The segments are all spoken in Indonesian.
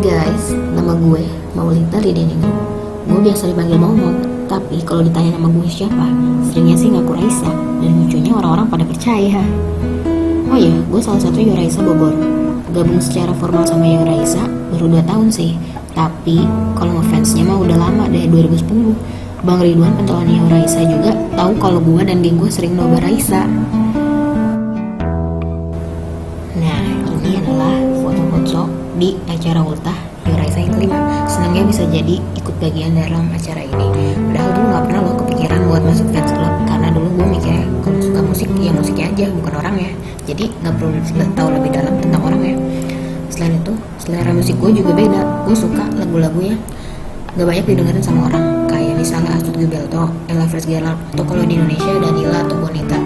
guys, nama gue Maulita Lideningo. Gue biasa dipanggil Momot, tapi kalau ditanya nama gue siapa, seringnya sih ngaku Raisa, dan lucunya orang-orang pada percaya. Oh ya, gue salah satu Raisa Bogor. Gabung secara formal sama Raisa baru 2 tahun sih, tapi kalau ngefansnya mah udah lama dari 2010. Bang Ridwan pentolan Raisa juga tahu kalau gue dan geng gue sering nobar Raisa. Nah, ini adalah foto-foto di acara ultah Raisa yang kelima. Senangnya bisa jadi ikut bagian dalam acara ini. Padahal dulu gak pernah loh kepikiran buat masuk fans club, karena dulu gue mikirnya kalau suka musik ya musiknya aja, bukan orang ya. Jadi gak perlu tahu lebih dalam tentang orang ya. Selain itu, selera musik gue juga beda. Gue suka lagu-lagunya gak banyak didengerin sama orang, kayak misalnya Astrid Gilberto, Ella Fitzgerald, atau kalau di Indonesia Danila atau Bonita.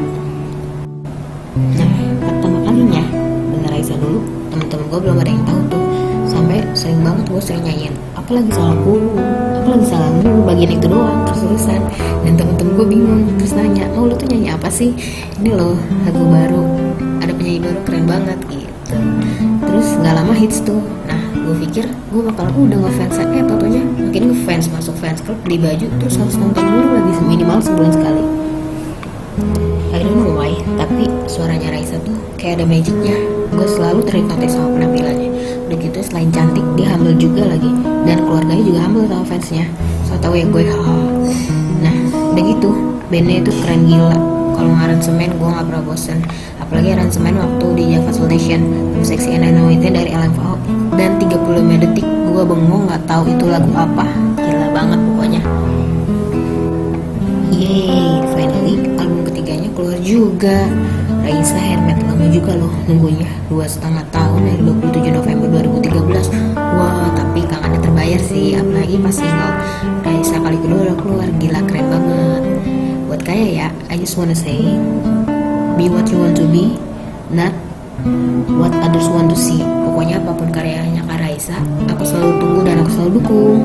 Nah, pertama kalinya denger Raisa dulu, temen-temen gue belum ada yang tahu tuh, sampai sering banget gue sering nyanyiin apalagi salahku bagian itu doang terus-terusan. Dan temen-temen gue bingung, terus nanya, lu tuh nyanyi apa sih? Ini loh lagu baru, ada penyanyi baru keren banget gitu. Terus gak lama hits tuh. Nah, gue pikir gue bakal udah ngefans, totonya makin ngefans, masuk fans club, beli baju, terus harus nonton dulu lagi minimal sebulan sekali. I don't know why, tapi suaranya Raisa tuh kayak ada magicnya. Gue selalu terhipnotis sama penampilannya. Udah gitu selain cantik, dia humble juga lagi, dan keluarganya juga humble sama fansnya. So tau ya gue. Nah, udah gitu bandnya itu keren gila. Kalau ngaransemen gue gak pernah bosen, apalagi aransemen waktu di Java Solution Sexy and I Know It dari LFO. Dan 35 detik gue bengong gak tahu itu lagu apa. Gila banget pokoknya. Yeay, finally album ketiganya keluar juga. Raisa Handmade, lama juga loh nunggunya, 2,5 tahun dari 27 November 2013. Wah, tapi kangennya terbayar sih, apalagi pas single Raisa kali kedua udah keluar, gila keren banget. Buat kayak ya, I just wanna say, be what you want to be, not what others want to see. Pokoknya apapun karyanya Kak Raisa, aku selalu tunggu dan aku selalu dukung.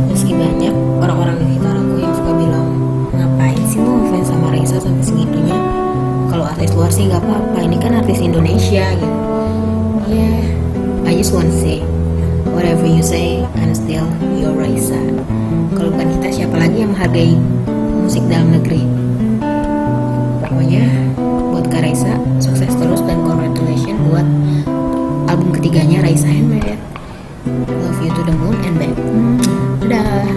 Meski banyak orang-orang di sekitar aku yang suka bilang, ngapain sih lo ngefans sama Raisa sampai segitunya? Kalau artis luar sih gak apa-apa, ini kan artis Indonesia gitu. Yeah, I just wanna say, whatever you say, I'm still your Raisa. Kalau bukan kita, siapa lagi yang menghargai musik dalam negeri? Pokoknya buat Kak Raisa, sukses terus dan congratulations buat album ketiganya Raisa Handmade. Love you to the moon and back. Dadah.